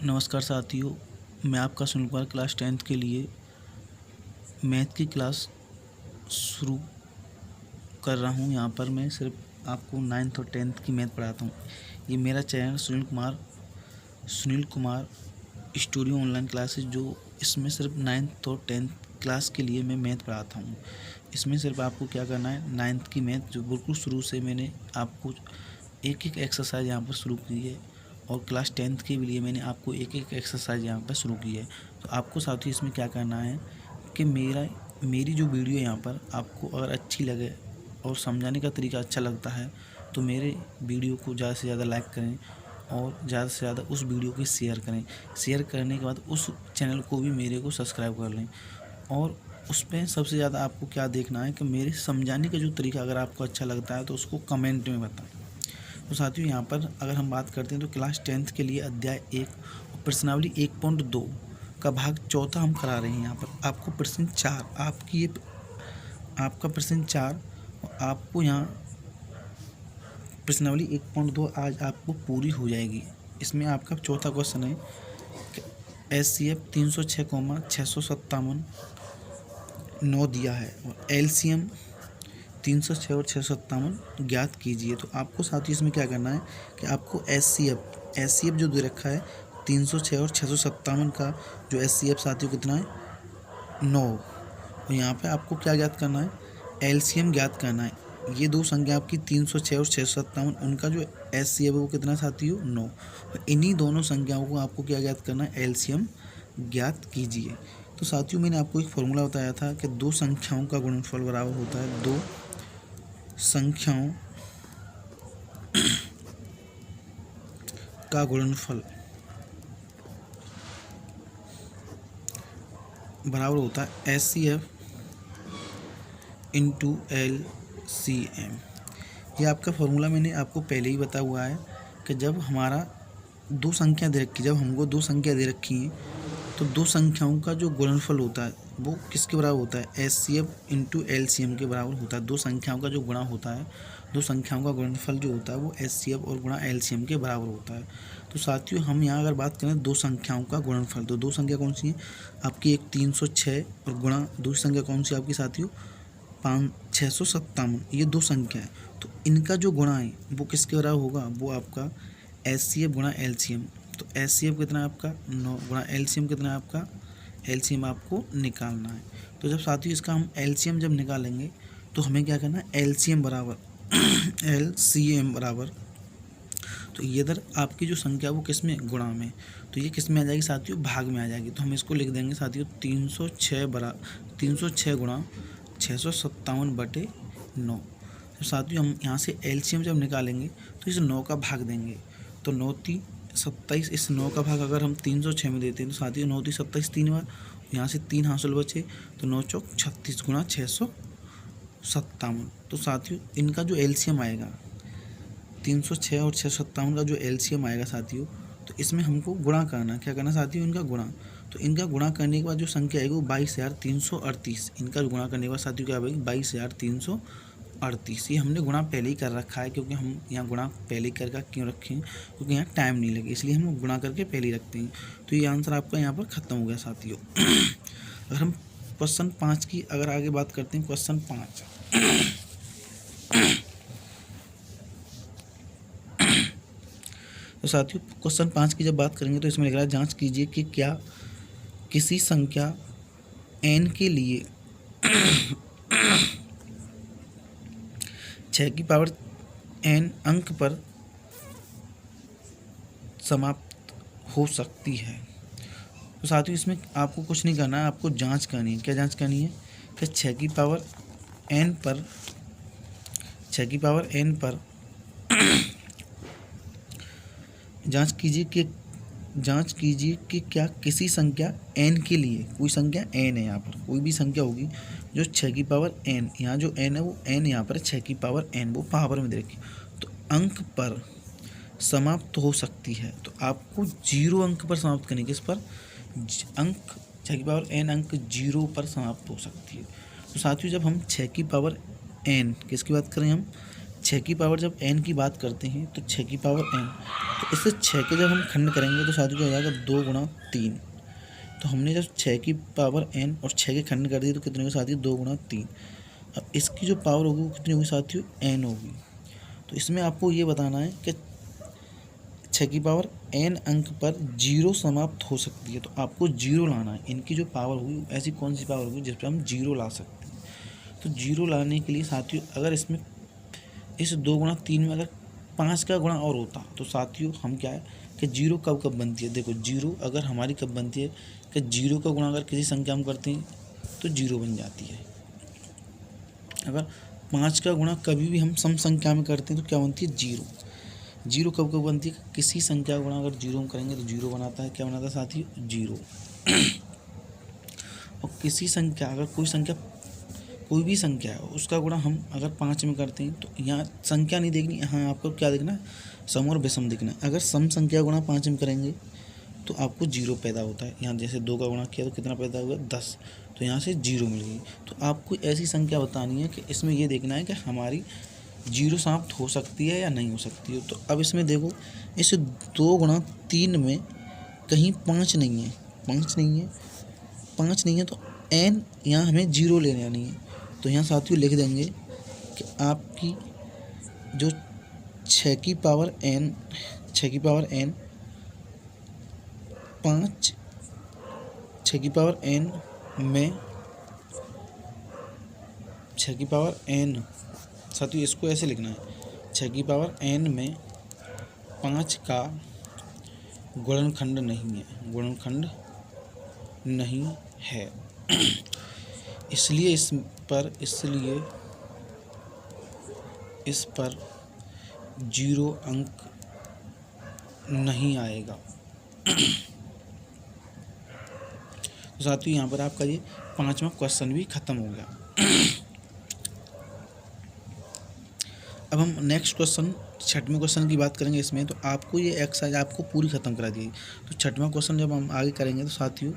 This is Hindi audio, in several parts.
नमस्कार साथियों, मैं आपका सुनील कुमार क्लास 10th के लिए मैथ की क्लास शुरू कर रहा हूं। यहां पर मैं सिर्फ आपको 9th और 10th की मैथ पढ़ाता हूं। ये मेरा channel Sunil Kumar studio online classes, जो इसमें सिर्फ 9th और 10th क्लास के लिए मैं मैथ पढ़ाता हूं। इसमें सिर्फ आपको क्या करना है, 9th की मैथ जो बिल्कुल शुरू से मैंने आपको एक एक एक्सरसाइज यहाँ पर शुरू की है, और क्लास 10th के लिए मैंने आपको एक एक एक्सरसाइज यहाँ पर शुरू की है। तो आपको साथियों इसमें क्या करना है कि मेरी जो वीडियो यहाँ पर आपको अगर अच्छी लगे और समझाने का तरीका अच्छा लगता है तो मेरे वीडियो को ज़्यादा से ज़्यादा लाइक करें और ज़्यादा से ज़्यादा उस वीडियो को शेयर करें। शेयर करने के बाद उस चैनल को भी मेरे को सब्सक्राइब कर लें, और उस पर सबसे ज़्यादा आपको क्या देखना है कि मेरे समझाने का जो तरीका अगर आपको अच्छा लगता है तो उसको कमेंट में बताएं। तो साथियों यहाँ पर अगर हम बात करते हैं तो क्लास 10th के लिए अध्याय 1 और प्रश्नावली 1.2 का भाग चौथा हम करा रहे हैं। यहाँ पर आपको प्रश्न 4 आपका प्रश्न 4 आपको यहाँ प्रश्नावली 1.2 आज आपको पूरी हो जाएगी। इसमें आपका चौथा क्वेश्चन है SCF 306,657 9 दिया है और LCM 306 और 657 ज्ञात कीजिए। तो आपको साथ ही इसमें क्या करना है कि आपको SCF जो दे रखा है 306 और 657 का जो SCF साथियों कितना है 9, और यहाँ पे आपको क्या ज्ञात करना है, LCM ज्ञात करना है। ये दो संख्या आपकी 306 और 657, उनका जो SCF है वो कितना साथियों 9। इन्हीं दोनों संख्याओं को आपको क्या ज्ञात करना है, LCM ज्ञात कीजिए। तो साथियों मैंने आपको एक फॉर्मूला बताया था कि दो संख्याओं का गुणनफल बराबर होता है दो संख्याओं का गुणनफल बराबर होता है SCF इंटू LCM। ये आपका फॉर्मूला मैंने आपको पहले ही बताया हुआ है कि जब हमारा दो संख्या दे रखी जब हमको दो संख्या दे रखी हैं तो दो संख्याओं का जो गुणनफल होता है वो किसके बराबर होता है, SCF इंटू LCM के बराबर होता है। दो संख्याओं का जो गुणा होता है, दो संख्याओं का गुणनफल जो होता है वो SCF और गुणा LCM के बराबर होता है। तो साथियों हम यहाँ अगर बात करें दो संख्याओं का गुणनफल, तो दो संख्या कौन सी है आपकी, एक 306 और गुणा दूसरी संख्या कौन सी आपकी साथियों 657, ये दो संख्या है। तो इनका जो गुणा है वो किसके बराबर होगा, वो आपका SCF गुणा LCM। तो SCF कितना है आपका 9 गुणा LCM कितना है आपका, LCM आपको निकालना है। तो जब साथियों इसका हम LCM जब निकालेंगे तो हमें क्या करना है, LCM बराबर LCM बराबर, तो ये इधर आपकी जो संख्या वो किस में गुणा में, तो ये किस में आ जाएगी साथियों, भाग में आ जाएगी। तो हम इसको लिख देंगे साथियों 306 गुणा 657/9। तो साथियों हम यहाँ से LCM जब निकालेंगे तो इस 9 का भाग देंगे, तो 9 3 27, इस 9 का भाग अगर हम 306 में देते हैं तो साथियों 9 3 27 3 बार, यहाँ से 3 हासिल बचे तो 9 चौक 36 गुणा 657। तो साथियों इनका जो LCM आएगा 306 और 657 का जो LCM आएगा साथियों, तो इसमें हमको गुणा करना, क्या करना साथियों, इनका गुणा। तो इनका गुणा करने के बाद जो संख्या आएगी वो 22,338, इनका गुणा करने के बाद साथियों क्या आएगी 22,338। ये हमने गुणा पहले ही कर रखा है, क्योंकि हम यहाँ गुणा पहले ही करके क्यों रखें, क्योंकि यहाँ टाइम नहीं लगे, इसलिए हम गुणा करके पहले ही रखते हैं। तो ये आंसर आपका यहाँ पर ख़त्म हो गया साथियों। अगर हम क्वेश्चन 5 की अगर आगे बात करते हैं, क्वेश्चन 5 तो साथियों क्वेश्चन 5 की जब बात करेंगे तो इसमें लिख रहा है जांच कीजिए कि क्या किसी संख्या n के लिए 6 की पावर n अंक पर समाप्त हो सकती है। तो साथियों इसमें आपको कुछ नहीं करना है, आपको जांच करनी है। क्या जांच करनी है कि 6 की पावर n पर जांच कीजिए कि क्या किसी संख्या n के लिए, कोई संख्या n है, यहाँ पर कोई भी संख्या होगी जो 6 की पावर n, यहाँ जो n है वो n यहाँ पर 6 की पावर n वो पावर में दे रखी, तो अंक पर समाप्त हो सकती है। तो आपको 0 अंक पर समाप्त करनी है, किस पर, अंक 6 की पावर n अंक 0 पर समाप्त हो सकती है। तो साथियों जब हम 6 की पावर n किसकी बात करें, हम 6 की पावर जब n की बात करते हैं तो 6 की पावर n, तो इससे 6 के जब हम खंड करेंगे तो साथियों क्या हो जाएगा 2 गुणा 3। तो हमने जब 6 की पावर n और 6 के खंड कर दिए तो कितने होगी साथियों 2 गुणा 3। अब इसकी जो पावर होगी वो कितनी होगी साथियों n होगी। तो इसमें आपको ये बताना है कि 6 की पावर n अंक पर 0 समाप्त हो सकती है, तो आपको 0 लाना है। इनकी जो पावर होगी ऐसी कौन सी पावर होगी जिस पर हम 0 ला सकते हैं। तो 0 लाने के लिए साथियों अगर इसमें इस 2 गुणा 3 में अगर 5 का गुणा और होता तो साथियों हम क्या है कि 0 कब कब बनती है। देखो 0 अगर हमारी कब बनती है कि 0 का गुणा अगर किसी संख्या में करते हैं तो 0 बन जाती है। अगर 5 का गुणा कभी भी हम सम संख्या में करते हैं तो क्या बनती है 0। 0 कब कब बनती है किसी संख्या का गुणा अगर 0 में करेंगे तो 0 बनाता है। क्या बनाता है साथियों 0। और किसी संख्या अगर कोई भी संख्या है उसका गुणा हम अगर 5 में करते हैं तो यहाँ संख्या नहीं देखनी, यहाँ आपको क्या देखना है सम और विषम देखना है। अगर सम संख्या गुणा 5 में करेंगे तो आपको 0 पैदा होता है। यहाँ जैसे 2 का गुणा किया तो कितना पैदा हुआ 10, तो यहाँ से 0 मिल गई। तो आपको ऐसी संख्या बतानी है कि इसमें ये देखना है कि हमारी 0 समाप्त हो सकती है या नहीं हो सकती है। तो अब इसमें देखो इस 2 गुणा 3 में कहीं 5 नहीं है, 5 नहीं है तो n यहाँ हमें 0 लेने आनी है। तो यहाँ साथियों लिख देंगे कि आपकी जो 6 की पावर n 5 6 की पावर n में 6 की पावर n साथियों इसको ऐसे लिखना है 6 की पावर n में 5 का गुणनखंड नहीं है। इसलिए इस पर 0 अंक नहीं आएगा। तो साथियों यहाँ पर आपका ये 5वां क्वेश्चन भी खत्म हो गया। अब हम नेक्स्ट क्वेश्चन 6वें क्वेश्चन की बात करेंगे। इसमें तो आपको ये एक्सरसाइज आपको पूरी खत्म करा दी। तो 6वां क्वेश्चन जब हम आगे करेंगे तो साथियों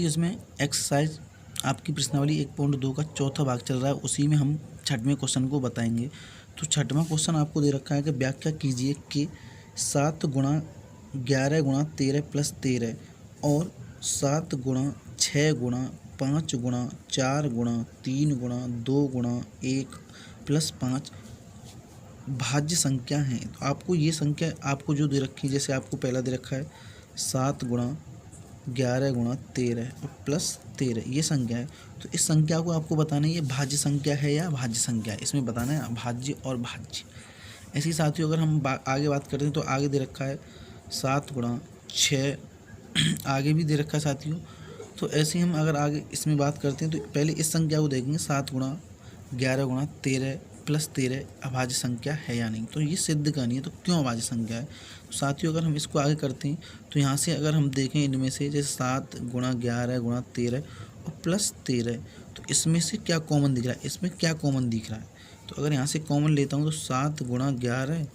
इसमें एक्सरसाइज आपकी प्रश्नावली 1.2 का चौथा भाग चल रहा है, उसी में हम 6वें क्वेश्चन को बताएंगे। तो 6वां क्वेश्चन आपको दे रखा है कि व्याख्या कीजिए कि 7 गुणा 11 गुणा 13 प्लस 13 और 7 गुणा 6 गुणा 5 गुणा 4 गुणा 3 गुणा 2 गुणा 1 प्लस 5 भाज्य संख्या हैं। तो आपको ये संख्या आपको जो दे रखी है, जैसे आपको पहला दे रखा है 7 गुणा 11 गुणा 13 और प्लस 13 ये संख्या है। तो इस संख्या को आपको बताना है ये भाज्य संख्या है या भाज्य संख्या है, इसमें बताना है भाज्य और भाज्य। ऐसी साथियों अगर हम आगे बात करते हैं तो आगे दे रखा है 7 गुणा 6 आगे भी दे रखा है साथियों। तो ऐसे हम अगर आगे इसमें बात करते हैं तो पहले इस संख्या को देखेंगे 7 गुणा 11 गुणा 13 प्लस 13 अभाज्य संख्या है या नहीं। तो ये सिद्ध करनी है तो क्यों अभाज्य संख्या है। तो साथियों अगर हम इसको आगे करते हैं तो यहाँ से अगर हम देखें इनमें से जैसे 7 गुणा 11 गुणा 13 और प्लस 13 तो इसमें से क्या कॉमन दिख रहा है, इसमें क्या कॉमन दिख रहा है। तो अगर यहाँ से कॉमन लेता हूँ तो 7 गुणा 11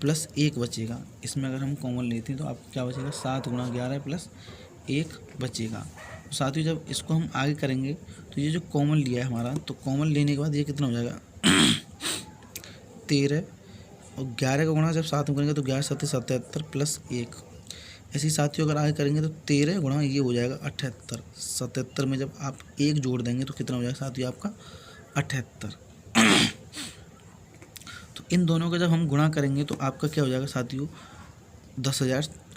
प्लस 1 बचेगा। इसमें अगर हम कॉमन लेते हैं तो आपको क्या बचेगा 7 गुणा 11 प्लस 1 बचेगा। तो साथियों जब इसको हम आगे करेंगे तो ये जो कॉमन लिया है हमारा, तो कॉमन लेने के बाद ये कितना हो जाएगा 13 और 11 का गुणा जब 7 में करेंगे तो 11 7 77 प्लस 1। ऐसे ही साथियों अगर आगे करेंगे तो 13 गुणा ये हो जाएगा 78। 77 में जब आप 1 जोड़ देंगे तो कितना हो जाएगा साथियों आपका 78। तो इन दोनों का जब हम गुणा करेंगे तो आपका क्या हो जाएगा साथियों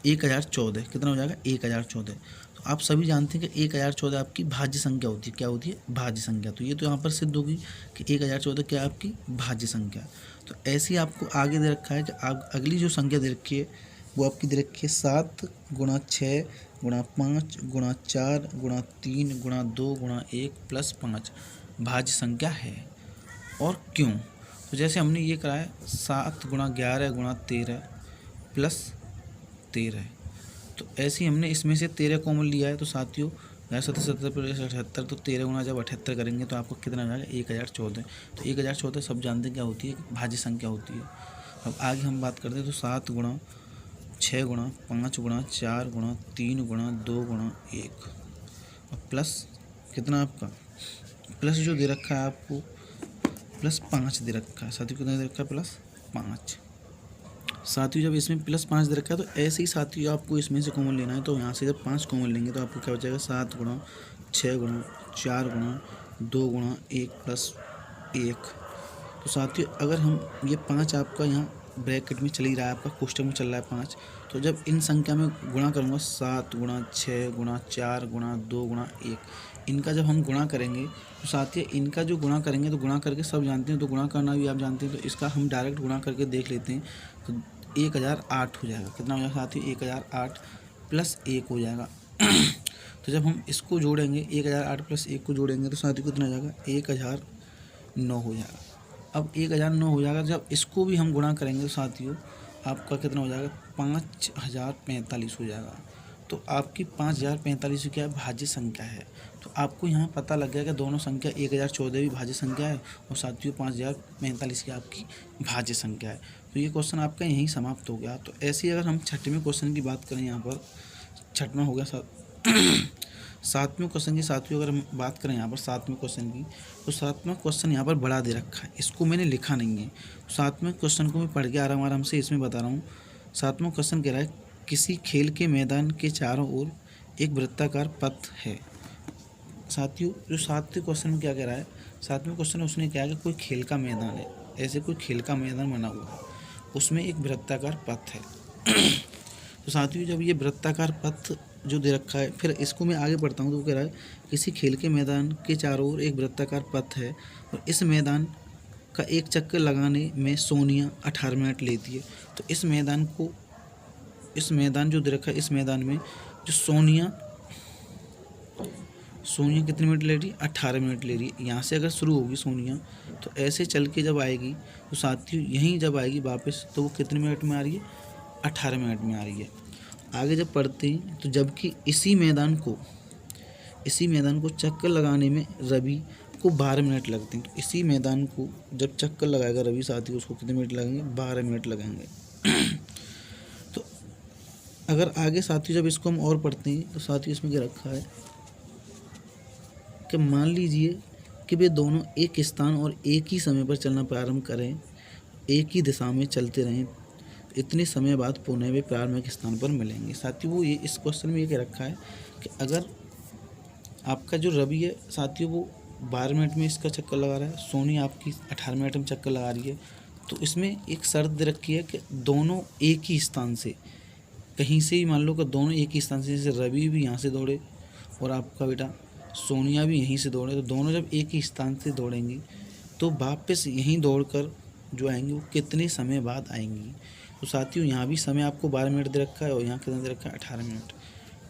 1014 कितना हो जाएगा 1014। तो आप सभी जानते हैं कि 1014 आपकी भाज्य संख्या होती है। क्या होती है भाज्य संख्या। तो ये तो यहाँ पर सिद्ध होगी कि 1014 क्या आपकी भाज्य संख्या। तो ऐसे ही आपको आगे दे रखा है कि अगली जो संख्या दे रखी है वो आपकी दे रखी है 7 गुणा 6 गुणा 5 गुणा 4 गुणा 3 गुणा 2 गुणा 1 प्लस 5 भाज्य संख्या है और क्यों। तो जैसे हमने ये करा है 7 गुणा 11 गुणा 13 प्लस 13, तो ऐसे ही हमने इसमें से 13 कॉमन लिया है। तो साथियों 77 प्लस 78 तो 13 गुणा जब 78 करेंगे तो आपको कितना आ जाएगा 1014। तो 1014 सब जानते हैं क्या होती है भाज्य संख्या होती है। अब आगे हम बात करते हैं तो 7 गुणा 6 गुणा 5 गुणा 4 गुणा 3 गुणा 2 गुणा 1 और प्लस कितना आपका प्लस जो दे रखा है आपको प्लस 5 दे रखा है साथियों। कितना दे रखा है प्लस 5। साथियों जब इसमें +5 दे रखा है तो ऐसे ही साथियों आपको इसमें से कॉमन लेना है। तो यहाँ से जब 5 कॉमन लेंगे तो आपको क्या बचेगा 7 गुणा 6 गुणा 4 गुणा 2 गुणा 1 + 1। तो साथियों अगर हम ये 5 आपका यहाँ ब्रैकेट में चल ही रहा है, आपका कोष्ठक में चल रहा है 5, तो जब इन संख्या में गुणा करूँगा 7 गुणा 6 गुणा 4 गुणा 2 गुणा 1, इनका जब हम गुणा करेंगे तो साथियों इनका जो गुणा करेंगे तो गुणा करके सब जानते हैं, तो गुणा करना भी आप जानते हैं, तो इसका हम डायरेक्ट गुणा करके देख लेते हैं। तो 1008 हो जाएगा। कितना हो जाएगा साथियों 1008 + 1 हो जाएगा। तो जब हम इसको जोड़ेंगे 1008 + 1 को जोड़ेंगे तो साथियों कितना हो जाएगा 1009 हो जाएगा। अब 1009 हो जाएगा। जब इसको भी हम गुणा करेंगे तो साथियों आपका कितना हो जाएगा 5045 हो जाएगा। तो आपकी 5045 क्या है भाज्य संख्या है। तो आपको यहाँ पता लग गया कि दोनों संख्या 1014 भी भाज्य संख्या है और साथियों 5045 की आपकी भाज्य संख्या है। तो ये क्वेश्चन आपका यहीं समाप्त हो गया। तो ऐसे ही अगर हम छठवें क्वेश्चन की बात करें, यहाँ पर छठवां हो गया सातवें क्वेश्चन की। साथियों अगर हम बात करें यहाँ पर सातवें क्वेश्चन की, तो सातवां क्वेश्चन यहाँ पर बड़ा दे रखा है, इसको मैंने लिखा नहीं है। सातवें क्वेश्चन को मैं पढ़ के आराम से इसमें बता रहा हूँ। सातवां क्वेश्चन कह रहा है किसी खेल के मैदान के चारों ओर एक वृत्ताकार पथ है। साथियों जो सातवें क्वेश्चन में क्या कह रहा है, सातवें क्वेश्चन में उसने क्या है कि कोई खेल का मैदान है, ऐसे कोई खेल का मैदान बना हुआ है, उसमें एक वृत्ताकार पथ है। तो साथियों जब ये वृत्ताकार पथ जो दे रखा है, फिर इसको मैं आगे पढ़ता हूँ तो वो कह रहा है किसी खेल के मैदान के चारों ओर एक वृत्ताकार पथ है और इस मैदान का एक चक्कर लगाने में सोनिया 18 मिनट लेती है। तो इस मैदान जो दे रखा है, इस मैदान में जो सोनिया कितने मिनट ले रही है 18 मिनट ले रही है। यहाँ से अगर शुरू होगी सोनिया तो ऐसे चल के जब आएगी तो साथियों यहीं जब आएगी वापस तो वो कितने मिनट में आ रही है 18 मिनट में आ रही है। आगे जब पढ़ते हैं तो जबकि इसी मैदान को चक्कर लगाने में रवि को 12 मिनट लगते हैं। तो इसी मैदान को जब चक्कर लगाएगा रवि साथियों उसको कितने मिनट लगेंगे 12 मिनट लगेंगे। तो अगर आगे साथियों जब इसको हम और पढ़ते हैं तो साथियों इसमें क्या रखा है कि मान लीजिए कि वे दोनों एक स्थान और एक ही समय पर चलना प्रारंभ करें, एक ही दिशा में चलते रहें, इतने समय बाद पुनः वे प्रारंभिक स्थान पर मिलेंगे। साथियों वो ये इस क्वेश्चन में ये कह रखा है कि अगर आपका जो रवि है साथियों वो 12 मिनट में इसका चक्कर लगा रहा है, सोनी आपकी 18 मिनट में चक्कर लगा रही है, तो इसमें एक शर्त दे रखी है कि दोनों एक ही स्थान से, कहीं से ही मान लो कि दोनों एक ही स्थान से, जैसे रवि भी यहाँ से दौड़े और आपका बेटा सोनिया भी यहीं से दौड़े, तो दोनों जब एक ही स्थान से दौड़ेंगी तो वापस यहीं दौड़कर जो आएंगी वो कितने समय बाद आएंगी। तो साथियों यहाँ भी समय आपको 12 मिनट दे रखा है और यहाँ कितना दे रखा है 18 मिनट।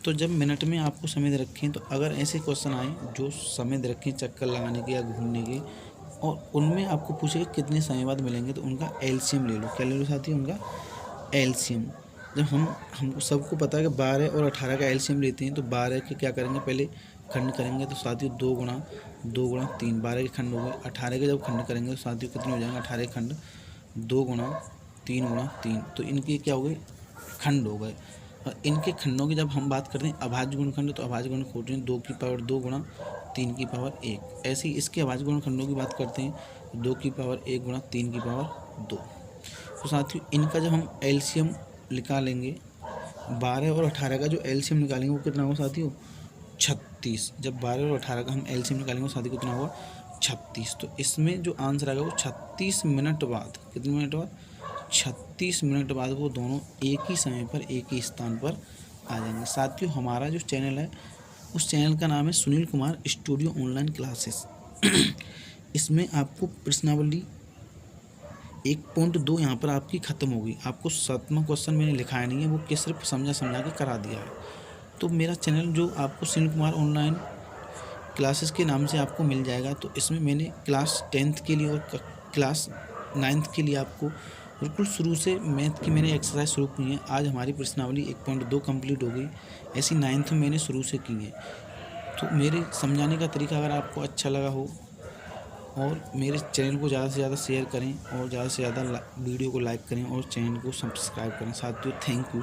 तो जब मिनट में आपको समय दे रखे हैं तो अगर ऐसे क्वेश्चन आए जो समय दे रखे हैं चक्कर लगाने के या घूमने के और उनमें आपको पूछे कितने समय बाद मिलेंगे, तो उनका एलसीएम ले लो। क्या ले लो साथियों उनका एलसीएम। जब हमको सबको पता है कि 12 और 18 का एलसीएम लेते हैं तो 12 के क्या करेंगे पहले खंड करेंगे, तो साथियों 2 गुणा 3 12 के खंड हो गए। 18 के जब खंड करेंगे तो साथियों कितने हो जाएंगे 18 के खंड 2 गुणा 3, तो इनके क्या हो गए खंड हो गए। और इनके खंडों की जब हम बात करते हैं अभाज्य गुणखंड, तो अभाज्य गुणखंड होते हैं 2 की पावर 2 गुणा 3 की पावर 1। ऐसे ही इसके अभाज्य गुणखंडों की बात करते हैं 2 की पावर 1 गुणा 3 की पावर 2। तो साथियों इनका जब हम एलसीएम निकालेंगे 12 और 18 का जो एलसीएम निकालेंगे वो कितना होगा साथियों 36। जब 12 और 18 का हम एलसीएम निकालेंगे साथियों कितना होगा 36। तो इसमें जो आंसर आएगा वो 36 मिनट बाद, कितने मिनट बाद 36 मिनट बाद वो दोनों एक ही समय पर एक ही स्थान पर आ जाएंगे। साथियों हमारा जो चैनल है उस चैनल का नाम है Sunil Kumar studio online classes. इसमें आपको प्रश्नावली 1.2 यहाँ पर आपकी ख़त्म होगी। आपको 7वां क्वेश्चन मैंने लिखाया नहीं है, वो कि सिर्फ समझा के करा दिया है। तो मेरा चैनल जो आपको सुनील कुमार ऑनलाइन क्लासेस के नाम से आपको मिल जाएगा। तो इसमें मैंने क्लास 10th के लिए और क्लास 9th के लिए आपको बिल्कुल शुरू से मैथ की मैंने एक्सरसाइज शुरू की है। आज हमारी प्रश्नावली 1.2 कंप्लीट हो गई, ऐसी 9th में मैंने शुरू से की है। तो मेरे समझाने का तरीका अगर आपको अच्छा लगा हो और मेरे चैनल को ज़्यादा से ज़्यादा शेयर करें और ज़्यादा से ज़्यादा वीडियो को लाइक करें और चैनल को सब्सक्राइब करें। साथियों थैंक यू।